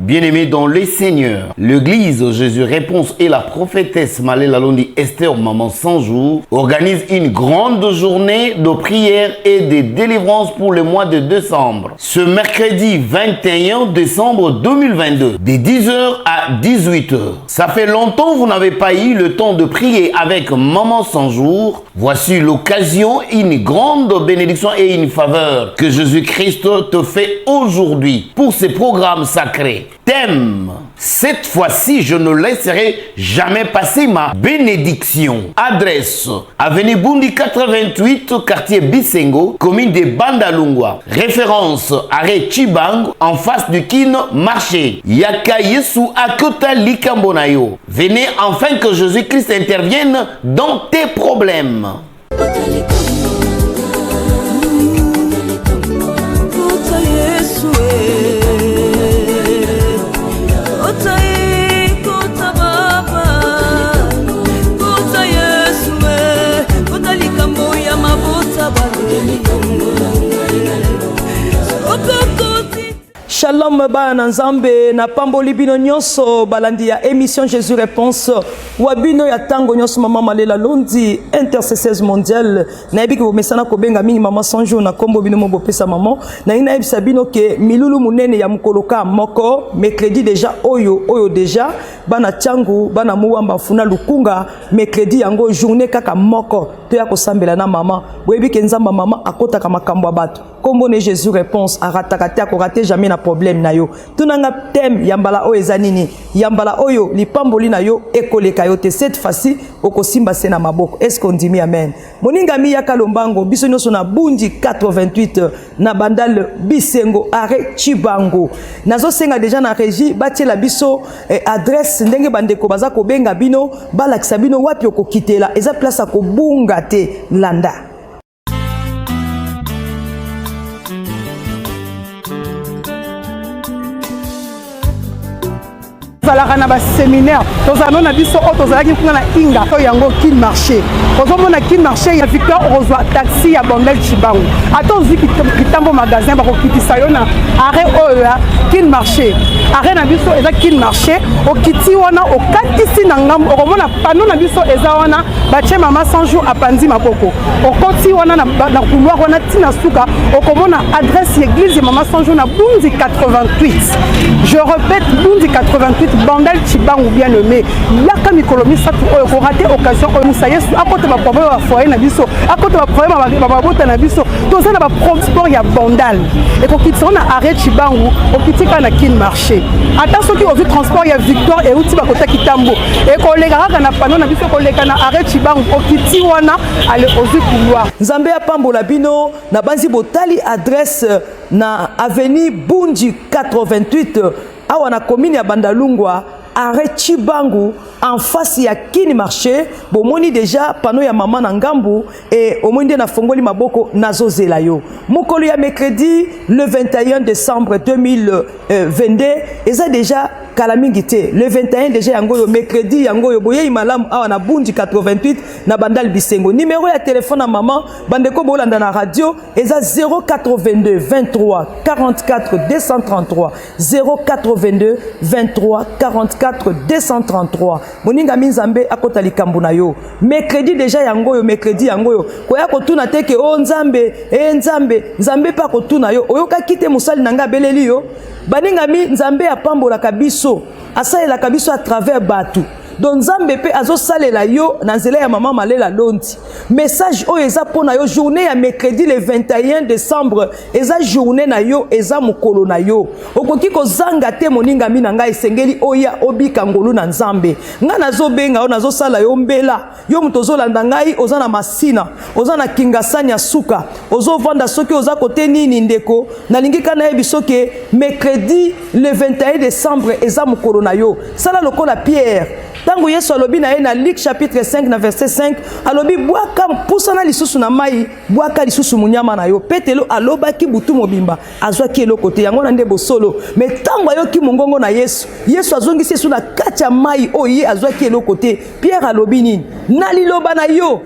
Bien-aimés dans le Seigneur, l'église Jésus Réponse et la prophétesse Malela Londi Esther Maman 100 jours organisent une grande journée de prière et de délivrance pour le mois de décembre. Ce mercredi 21 décembre 2022, de 10h à 18h. Ça fait longtemps que vous n'avez pas eu le temps de prier avec Maman 100 jours. Voici l'occasion, une grande bénédiction et une faveur que Jésus-Christ te fait aujourd'hui pour ces programmes sacrés. Thème: cette fois-ci, je ne laisserai jamais passer ma bénédiction. Adresse: avenue Bundi 88, quartier Bisengo, commune de Bandalungwa. Référence: arrêt Chibango, en face du Kin Marché. Yaka Yesu Akota Likambonayo. Venez enfin que Jésus-Christ intervienne dans tes problèmes. Shalom bana nzambe na pamboli bino nyonso balandi ya émission Jésus Réponse wabino ya tango nyonso mama Malela Londi intercesseuse mondiale na ebiki bomesana ko benga mingi mama 100 jours na kombo bino mo pesa maman na ina ebisa bino ke milulu munene ya mukoloka moko mercredi déjà oyo déjà bana changu bana muwamba funa lukunga mercredi yango journée kaka moko to ya kosambela na mama boyebi ke nzamba mama akota ka makambo ya bato kombo ne Jésus Réponse aratakate ko rater jamais na problème na yo tunanga thème yambala oyo ezanini yambala oyo lipamboli na yo ekoleka yo te cette fois-ci okosimba sena maboko est-ce qu'on dit amen moninga mi ya kalombango biso nyonso na Bundi 88 na bandal Bisengo arrêt Chibango nazo senga déjà na régie batiela biso adresse ndenge bandeko baza ko benga bino balakisa bino wapi okokitela eza place ko bunga te landa. Zalarana ba séminaire tozana na biso tozalaki kuna na inga to yango kin marché ozomona kin marché ya Victor ozwa taxi ya Bondel Chibango ato ziki kitambo magasin ba ko kitisa yo na arrêt oya kin marché arrêt na biso eza kin marché okiti wana okatisi na ngam okomona pano na biso eza wana bache mama 100 jours apandi maboko okoti wana na couloir wana tina suka okomona adresse l'église mama 100 jours na Bundi 88 je répète Bundi 88 Bandel Chibango bien nommé yaka mikolomi satu oyo ko rater occasion oyo musa yesu akote ba problème ba foyer na biso akote ba problème ba bota na biso tozana ba transport ya Bandal et ko kitona arrêt Chibango okitika na kin marché ata soki ovi transport ya Victor et uti ba kota kitambo et ko lega na pano na biso ko leka na arrêt Chibango okiti wana ale ozi couloir nzambe ya pambola bino na banzi botali adresse na avenue Bundi 88 awa na commune ya Bandalungwa arrêt Chibango en face ya Kini marché bomoni déjà panneau ya maman na ngambu et omoni na fongoli maboko nazozela yo mokolo ya mercredi le 21 décembre 2022 eza déjà kalamingité le 21 déjà yango yo mercredi yango yo boye malamu awa na Bundi 88 na bandal Bisengo numéro ya téléphone na maman bandeko bolanda na radio eza 0422 23 44 233 0422 23 44 233 moninga minzambe akota likambo na yo mercredi déjà yango yo mercredi yango yo koya kotuna teke o nzambe nzambe pa kotuna yo oyoka kite musali nanga beleli yo baninga mi nzambe apambola kabiso asalela kabiso à travers batu donc nzambe pe azo salela yo na nzela ya mama Malela Londi message o eza pona yo journée ya mercredi le 21 décembre eza journée na yo eza mokolo na yo okoki ko zanga te moninga mi na ngai esengeli oya obika ngolu na nzambe nga nazo benga o nazo sala yo mbela yo mutozo landa ngai oza na masina oza na kingasani ya suka ozo vanda soki oza kote nini ndeko nalingi kana yebisoke mercredi le 21 décembre eza mokolo na yo sala lokola Pierre tango Yesu alobi na ye na Luc chapitre 5 na verset 5 alobi bwaka mpusana lisusu na mai bwaka lisusu munyama na yo petelo alobaki butu mobimba azwaki eloko te yango na nde bosolo mais tango ayoki mongongo na Yesu azongisi Yesu na kati ya mai oye azwaki eloko te Pierre alobi nini na liloba na yo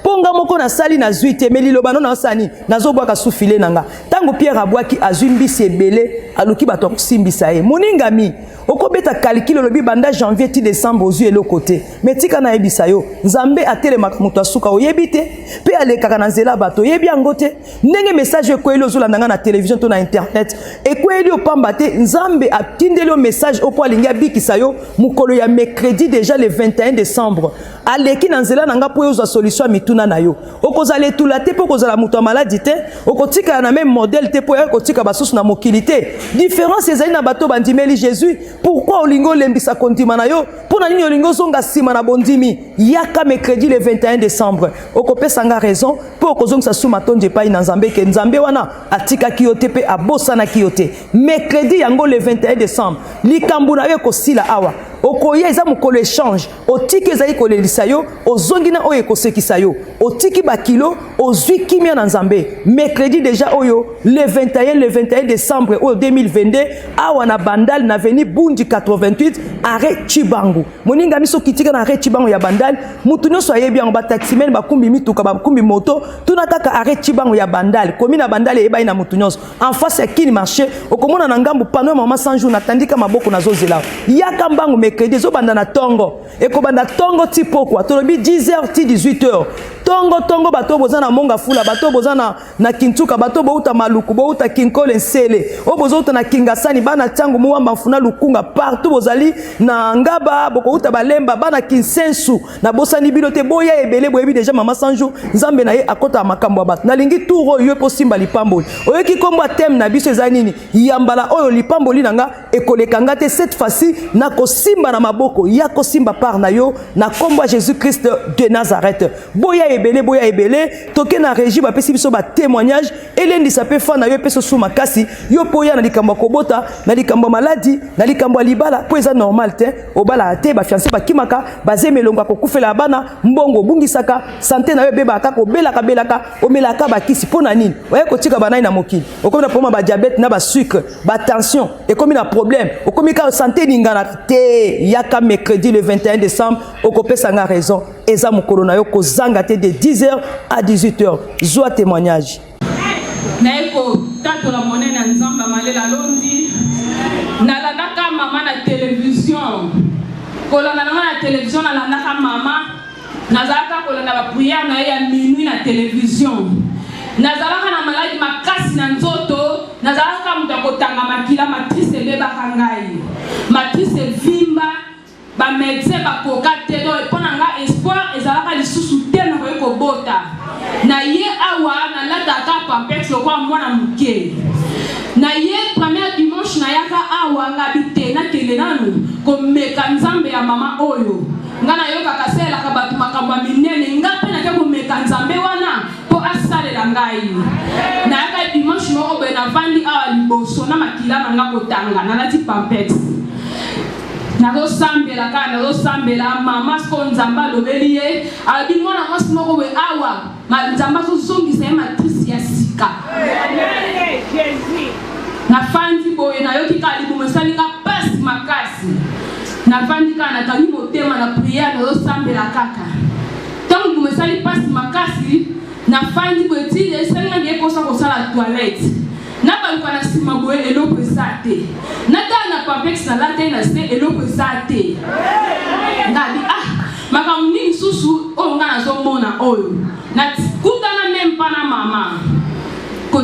ponga moko na sali na zuite me liloba no na sani nazobwaka sufile nanga tango Pierre abwaki azumbisi ebele aluki bato simbisa ye moningami okobeta calcul lobi banda janvier ti décembre ozu elo côté mais tika na ebisa yo nzambe atelema muto asuka oyebite pe alekaka na nzela bato yebi yango te ndenge message ekoyeli ozolanda nga na télévision to na internet ekoyeli opamba te nzambe atindeli o message opo alingi abikisa yo mukolo ya mercredi déjà le 21 décembre aleki na nzela na nga po yozwa solution ya mituna na yo okozala etula te po kozala muto ya maladi te okotika na même modèle te po okotika basusu na mokili te différence ezali na bato bandimeli Jésus. Pourquoi olingo lembisa kondima na yo? Pona nini olingo zonga sima na bondimi? Yaka mercredi le 21 décembre. Okopesa nga raison pour kozongisa suma tonje pa ina nzambe ke nzambe wana atika kiyote pe abosa na kiyote. Mercredi yango le 21 décembre. Likambu na yo kosila awa. Okoye eza mukolo échange. Otiki ezali kolelisa yo, ozongi na oye kosekisa yo. Otiki bakilo, ozwi kimia na nzambe. Mercredi déjà oyo le 21 décembre au 2022 awa na bandal na veni Bundi 88 arrêt Chibangu. Moninga miso kitika na arrêt Chibangu ya bandal, mutu nyonso ayebi yango ba taximen ba kumbi mituka ba kumbi moto, tunataka arrêt Chibangu ya bandal. Komi na bandal eba ina mutu nyonso. En face ya kini marché, okomona na ngambu pano mama 100 jours natandika maboko na zozela. Yaka mbangu mercredi zo banda na tongo. Eko banda tongo ti pokwa. Tolobi 10h ti 18h. Tongo bato bozana monga fula, bato bozana na kintuka, bato bouta maluku, bouta kinkole nsele. Obozo na kingasani bana tangu muamba mfuna lukunga partout bozali na ngaba boko uta balemba bana kinsensu na bosani bilote boya ebele boyebi déjà mama sanjo nzambe na ye akota makambo bat na lingi touro yo po simba lipamboli oyeki komba thème na biso ezali nini yambala oyo lipamboli nanga ekolekanga te cette fois-ci na kosimba na maboko ya kosimba par na yo na komba Jésus Christ de Nazareth boya ebele toke na régie ba pesi biso ba témoignage elendi sa pe fa na yo peso suma kasi yo poya na likambo kobota na likambo maladi na likambo libala po eza normal te obala te ba fiancé ba kimaka bazemelonga kokufela bana mbongo bungisaka santé na yo beba ka ko belaka omelaka ba kisi pona nini oye kotika banai na mokili okomi na problème ba diabète na ba sucre ba tension ekomi na problème okomi ka santé ningana te yaka mercredi le 21 décembre okopesa nga raison eza mukolo na yo kozanga te de 10h à 18h zwa témoignage naeko tato la monnaie na nzamba malela londi nalandaka mama na télévision kolanda na télévision nalandaka mama nazalaka kolanda ba prière na ya minuit na télévision nazalaka na maladi makasi na nzoto nazalaka mutu akotanga makila matrice ebebaka ngai matrice vimba ba médecin bakoka te do epona nga espoir ezalaka lisusu te na koyeko bota na ye awa na lataka pampex lokwa mwana muke na ye premier dimanche na yaka awa nga bite na kele nanu komeka nzambe ya mama oyo nga na yoka kaselaka bato makambo ya minene nga mpe nake komeka nzambe wana po asalela ngai na yaka dimanche moko boye navandi awa liboso na makila na nga kotanga nalati pampex nazosambela kaka nazosambela mama siko nzambe alobeli ye alobi mwana mwasi moko boye awa nzambe azozongisa ye matrice ya sika nafandi boye nayoki kaka libumu esalinga pasi makasi nafandi kaka nakangi motema na priere nazosambela kaka ntango libumu esali pasi makasi nafandi boye ti esalinga ngekosa kosala toilette nabaluka na nsima boye eloko eza te natala na pampex na late na se eloko eza te ngabi makambo nini susu oyo nga nazomona oyo nakutana meme mpa na mama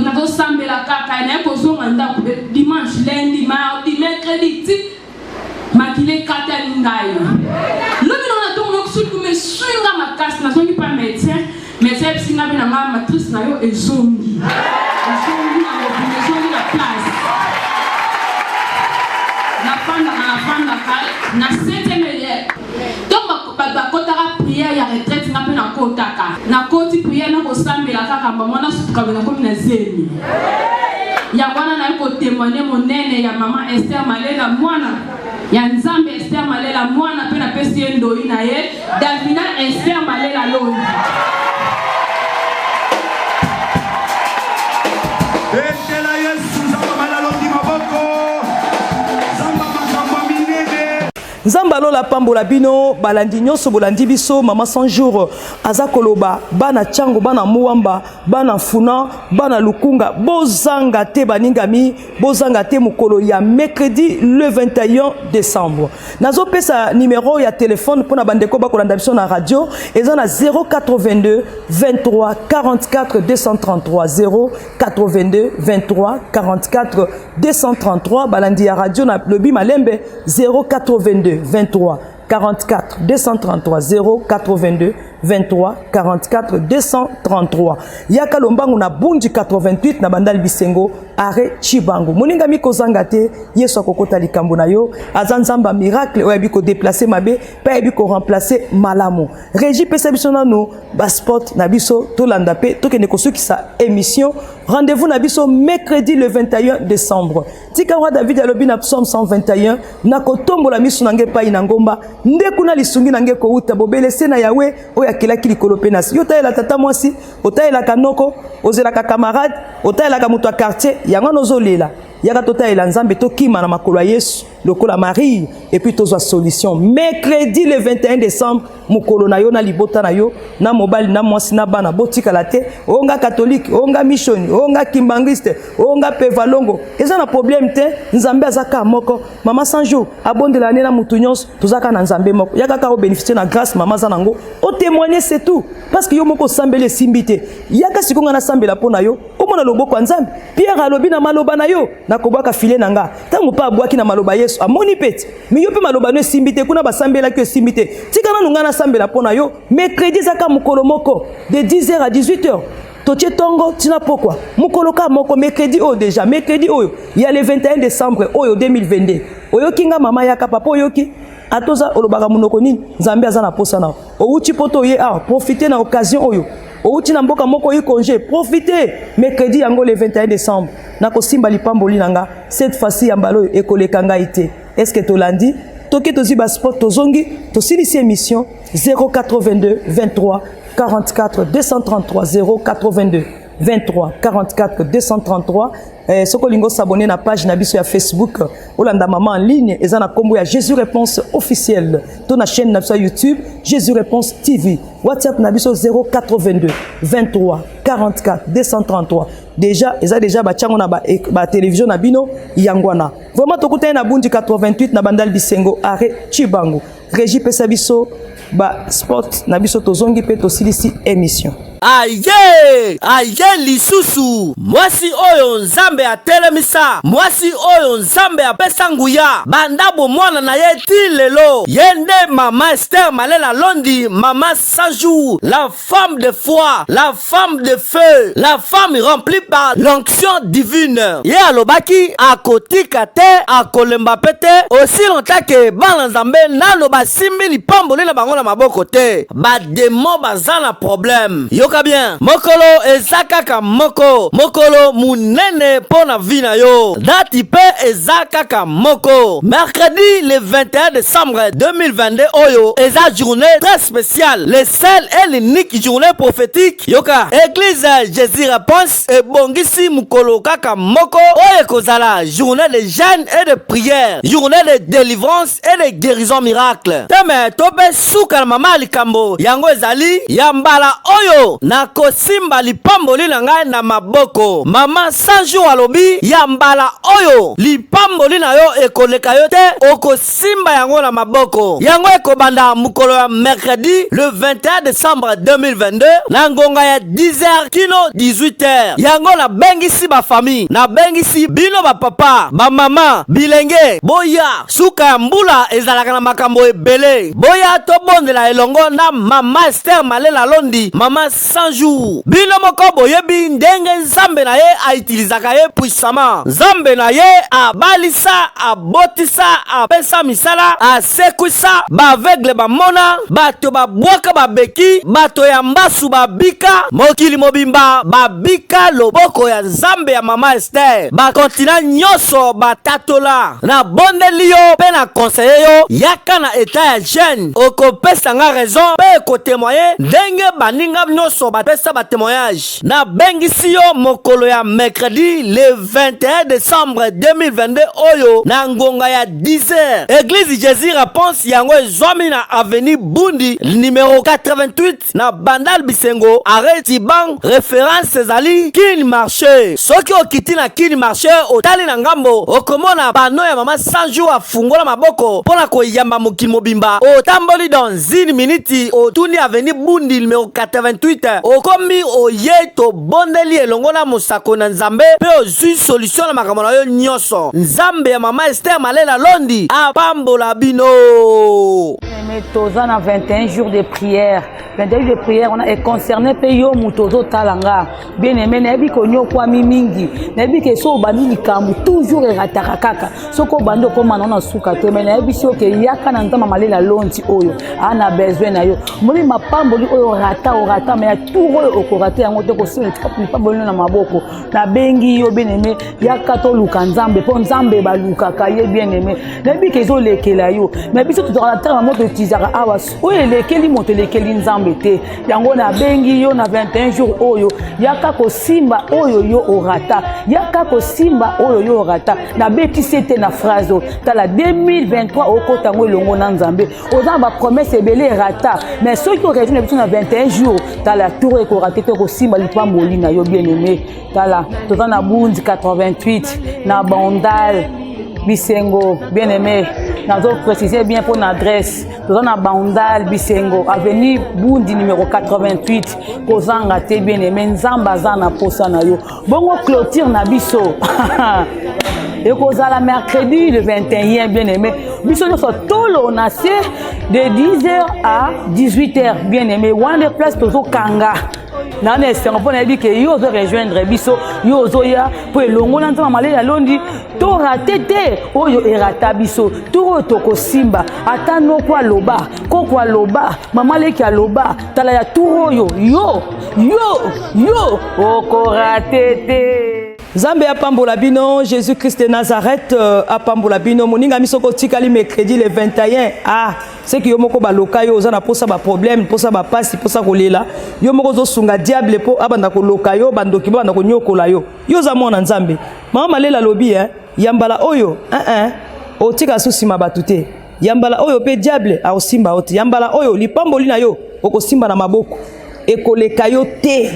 nazosambela kaka naye kozonga ndako dimanche lundi mardi mercredi ti makile katani ngai lobi nona tongo nokusuku meswinga makasi nazongi mpa médecin ebisinga mpe na nga matrice na yo ezongi na place nafandaka na 7e élève donc bakotaka prière ya retraite nga mpe nakotaka nakoti prière nakosambela kaka mbamwana sutukabe nakomi na zemi yango wana naye kotémoigne monene ya mama Esther Malela mwana ya nzambe Esther Malela mwana mpe napesi ye ndoi na ye Davina Esther Malela londi nzamba lola pambola bino balandi nyonso bolandi biso mama 100 jours aza koloba bana chango bana muamba bana funa bana lukunga bozanga te baningami bozanga te mukolo ya mercredi le 21 décembre nazo pesa numéro ya téléphone pour na bandeko bakolanda biso na radio eza na 082 23 44 233 082 23 44 233 balandi ya radio na lobi malembe 082 23 44 233 082 23 44 233 yaka lombangu na bundi 88 na bandali bisengo are chibangu moninga miko zangate yeso kokota likambo na yo azanzamba miracle oya biko déplacer mabe pa biko remplacer malamu régie pesa biso nanu ba sport na biso tolanda pe tokene kosukisa émission rendez-vous na biso mercredi le 21 décembre tika wa David alobi na psaume 121 na kotombola misu nange pa inangomba ndekuna lisungi nange ko uta bobelese na yawe oya kilaki likolo penasi yo tayela tata mwasi otayela kanoko ozela ka camarade otayela ka mutu quartier yango nozolela yaka totayela nzambe tokima na makolo ya Yesu lokola Marie et puis tozwa solution mercredi le 21 décembre mukolo na yo na libota na yo na mobile na mwasi na bana botika la te onga catholique onga mission onga kimbangiste onga pevalongo eza na problème te nzambe azaka moko mama 100 jours abonde la na mutu nyonso tozaka na nzambe moko yaka ka bénéficier na grâce mama zanango o témoigner c'est tout parce que yo moko sambele simbite yaka sikonga na sambela pona yo omona loboko nzambe Pierre alobi na maloba na yo na kobwaka filet nanga tango pa abwaki na maloba Yesu amoni peti mi yo pe maloba no simbite kuna basambela ki simbite tikana nunga na sambela pona yo mercredi zaka mukolo moko de 10h à 18h totie tongo tina pokwa mukolo ka moko mercredi o déjà mercredi oyo ya le 21 décembre oyo 2022 oyo kinga mama yaka papa oyo ki atoza olobaka munoko nini nzambe azana posa na outi poto ye profiter na occasion oyo outi na mboka moko yi congé profiter mercredi yango le 21 décembre na kosimba lipamboli nanga cette fois-ci yambalo ekolekanga ite est-ce que tolandi toke tozi ba sport tozongi tosilisi émission 082 23 44 233 082 23 44 233 soko lingo s'abonner na page na biso ya Facebook olanda maman en ligne eza na kombo ya Jésus réponse officielle to na chaîne na biso YouTube Jésus réponse TV WhatsApp na biso 082 23 44 233 déjà eza déjà ba chango na ba télévision na bino yangwana vraiment tokuta na bundi 88 na bandal bisengo are chibangu régie pesa biso ba sport na biso tozongi pe tosilisi émission aye lisusu mwasi oyo nzambe atelemisa mwasi oyo nzambe apesa nguya bandabo mwana na ye ti lelo yende mama Esther Malela Londi mama 100 jours la femme de foi la femme de feu la femme remplie par l'onction divine ye alobaki akotika te akolemba pete aussi longtemps que bana nzambe nano basimbi lipamboli na bango na maboko te bademo baza na problème yoka bien mokolo ezakaka mokolo munene pona vina yo dati pe ezakaka moko mercredi le 21 décembre 2022 oyo eza journée très spéciale le seul et l'unique journée prophétique yoka église Jésus réponse et bongisi mokolo kaka moko oyo kozala journée de jeûne et de prière journée de délivrance et de guérison miracle teme tope suka na mama likambo yango ezali yambala oyo na kosimba lipamboli na ngai na maboko mama 100 jours alobi ya mbala oyo lipamboli na yo ekoleka yo te okosimba yango na maboko yango ekobanda mukolo ya mercredi le 21 décembre 2022 na ngonga ya 10h kino 18h yango na bengisi ba famille na bengisi bino ba papa ba mama bilenge boya suka ya mbula ezalaka na makambo ebele boya tobondela elongo na mama Esther Malela Londi mama 100 jours bino moko boyebi ndenge nzambe na ye aitilizaka ye puissamment nzambe na ye abalisa abotisa apesa misala asekwisa baveugle bamona bato babwaka babeki bato ya mbasu babika mokili mobimba babika loboko ya nzambe ya mama Esther bakontina nyonso batatola na bondeli yo pe na konseye yo yaka na eta ya jeune pesa nga raison pe ko témoigner ndenge baninga nyonso ba pesa ba témoignage na bengisi yo mokolo ya mercredi le 21 décembre 2022 oyo na ngonga ya 10h. Église Jésus Réponse yango ezwami na avenue Bundi numéro 88 na Bandal Bisengo arrêt Tibang référence ezali Kin Marché. Soki okiti na Kin Marché otali na ngambo okomona bano ya mama 100 jours afungola maboko pona koyamba mokili mobimba otamboli dans une minute otuni avenue Bundi numéro 88 okomi oyeto bondeli elongo na mosako na Nzambe pe ozui solution na makambo na yo nyonso. Nzambe ya mama Esther Malela Londi apambola bino. Toza na 21 jours de prière. 21 jours de prière on est concerné pe yo mutozo talanga. Bien aimé nebi ko nyokwa mingi. Nebi ke so bandi likambu toujours erataka kaka. Soko bando koma na suka te mais nebi si oke yaka na Nzambe Malela Londi oyo. Ana besoin na yo. Moli mapamboli oyo rata mais tout oyo okorate yango te ko sine pas bolino na maboko. Na bengi yo bien aimé yaka to luka Nzambe po Nzambe ba luka ka ye bien aimé. Nebi ke zo lekela yo. Mais biso to rata moto tizaka awas oyo lekeli moto lekeli Nzambe te yango na bengi yo na 21 jours oyo yaka ko simba oyo yo orata yaka ko simba oyo yo orata na betisi te na phrase tala 2023 okota ngo longo na Nzambe oza ba promesse ebele rata mais ceux qui rejoint biso na 21 jours tala tour e ko raté te ko simba litwa molina yo bien aimé tala toza na Bundi 88 na Bandal Bisengo bien aimé nazo préciser bien pour l'adresse toza na Bandal Bisengo avenue Bundi numéro 88 kozanga te bien aimé Nzamba za na posa na yo bongo clôture na biso et kozala mercredi le 21 bien aimé biso nyonso tolo na se de 10h à 18h bien aimé one place tozo kanga na espérons pour na que yo zo rejoindre biso yo zo ya po elongo na Nzambe Malela Londi to raté te oyo erata biso to toko simba atano kwa loba kokwa loba mama leki loba tala ya turo yo okorate te. Nzambe apambola bino Jésus Christ de Nazareth apambola bino moninga misoko tikali mercredi le 21 c'est que yo moko ba loka yo za na posa ba problème posa ba pasi posa kolela yo moko zo sunga diable po abanda ko loka yo bandoki banda ko nyokola yo za mona Nzambe mama Malela lobi yambala oyo otika susima batute yambala oyo pe diable a osimba oti yambala oyo lipamboli na yo okosimba na maboko ekoleka yo te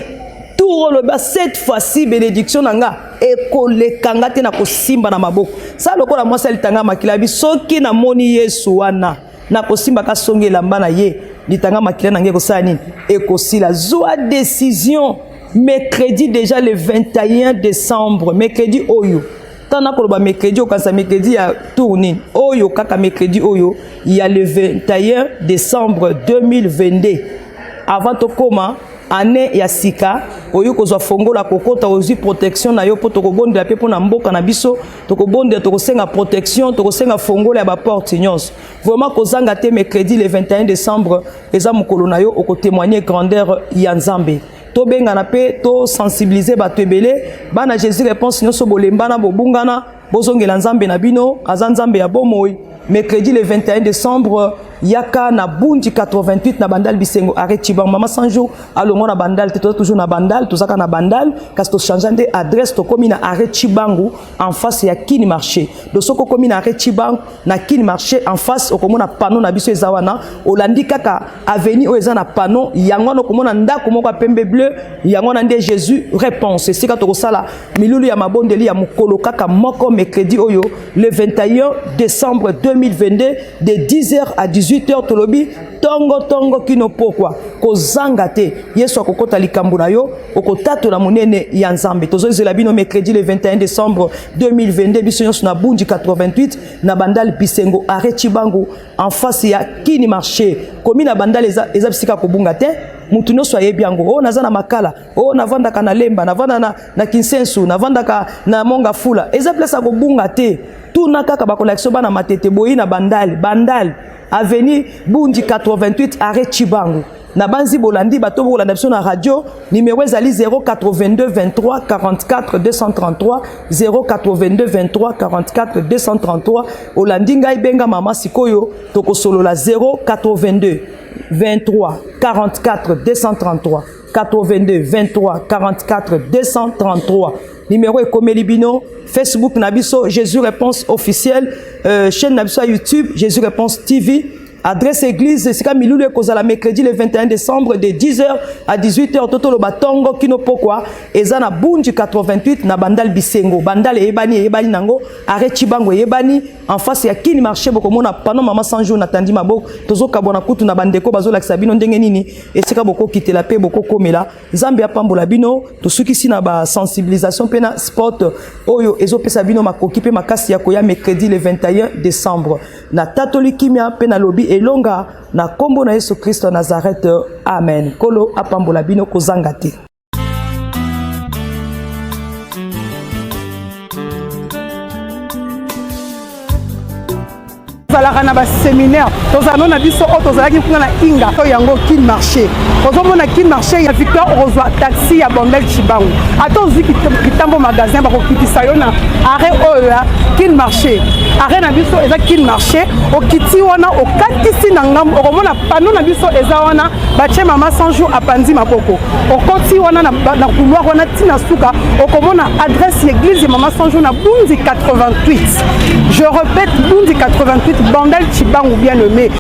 tout le bas cette fois-ci bénédiction nanga ekolekanga te na kosimba na maboko ça lokola moi sel tanga makila bi soki na moni Yesu wana na kosimba ka songela mbana ye litanga makila nange ko sani ekosila zwa décision mercredi déjà le 21 décembre mercredi oyo tana ko ba mercredi okansa mercredi ya tourner oyo kaka mercredi oyo il y a le 21 décembre 2022 avant to koma année ya sika oyo kozwa fongola kokota ozi protection na yo po to kobondela pe pona mboka na biso to kobondela to kosenga protection to kosenga fongola ya ba porte nyonso vraiment kozanga te mercredi le 21 décembre eza mokolo na yo oko témoigner grandeur ya Nzambe to benga na pe to sensibiliser bato ebele bana Jésus Réponse nyonso bolembana bobungana bozongela Nzambe na bino aza Nzambe ya bomoi mercredi le 21 décembre yaka na Bundi 88 na Bandal Bisengo arrêt Tibang mama 100 jours alongo na Bandal te toujours na Bandal tozaka na Bandal kasi to changer adresse to komi na arrêt Tibangu en face ya Kin Marché do soko komi na arrêt Tibang na Kin Marché en face okomona panneau na biso ezawana olandi kaka avenue o eza na panneau yango no komona ndako moko pembe bleu yango na nde Jésus Réponse sika to kosala milulu ya mabondeli ya mokolo kaka moko mercredi oyo le 21 décembre 2022 de 10h à 18h tolobi tongo kino pokwa kozanga te Yesu akokota likambo na yo okotato na monene ya Nzambe tozozela bino mercredi le 21 décembre 2022 biso nyonso na Bundi 88 na Bandal Bisengo arrêt Tibangu en face ya Kin Marché komi na Bandal eza bisika kobunga te mutu nyonso ayebi yango naza na makala navandaka na lemba navanda na Kinsensu navandaka na Monga Fula eza place akobunga te tuna kaka bakolakso bana matete boyi na Bandal avenue Bundi 88 arrêt Tibangu na banzi bolandi bato bolanda biso na radio numéro ezali 082 23 44 233 082 23 44 233 olandi ngai benga mama sikoyo tokosolola 082 23 44 233 82 23 44 233. Numéro Ekomeli Bino, Facebook Nabiso Jésus Réponse officielle, chaîne Nabiso YouTube Jésus Réponse TV. Adresse église, c'est comme Miloulé Kozala mercredi le 21 décembre de 10h à 18h. Toto lo batongo kino pokwa. Ezana Bunji 88 na Bandal Bisengo. Bandal ebani nango. Arrêt Chibango ebani. En face ya kini marché boko mona pano mama sanjo na tandi maboko. Tozo kabona kutu na bandeko bazo la sabino ndenge nini. Esika boko kite la pe boko komela. Zambia pambola bino. Tosuki si na ba sensibilisation pena sport. Oyo ezo pesa bino makoki pe makasi ya koya mercredi le 21 décembre. Na tatoli kimia pena lobi elonga na kombo na Yesu Kristo Nazareth. Amen. Kolo apambola bino kozanga te. tozalaka na baséminaire tozala na biso oyo tozalaki kuna na inga oyo yango kin marché ozomona kin marché ya Victor okozwa taxi ya Bondel Chibangu ata ozwi kitambo magasin bakokitisa yo na arrêt oyo ya kin marché arrêt na biso eza kin marché okiti wana okatisi na ngambo okomona pano na biso eza wana batie mama 100 jours apanzi maboko okoti wana na couloir wana tina suka okomona adresse l'église mama 100 jours na Bundi 88. Je répète, Bundi 88, Bondel Chibangu bien aimé.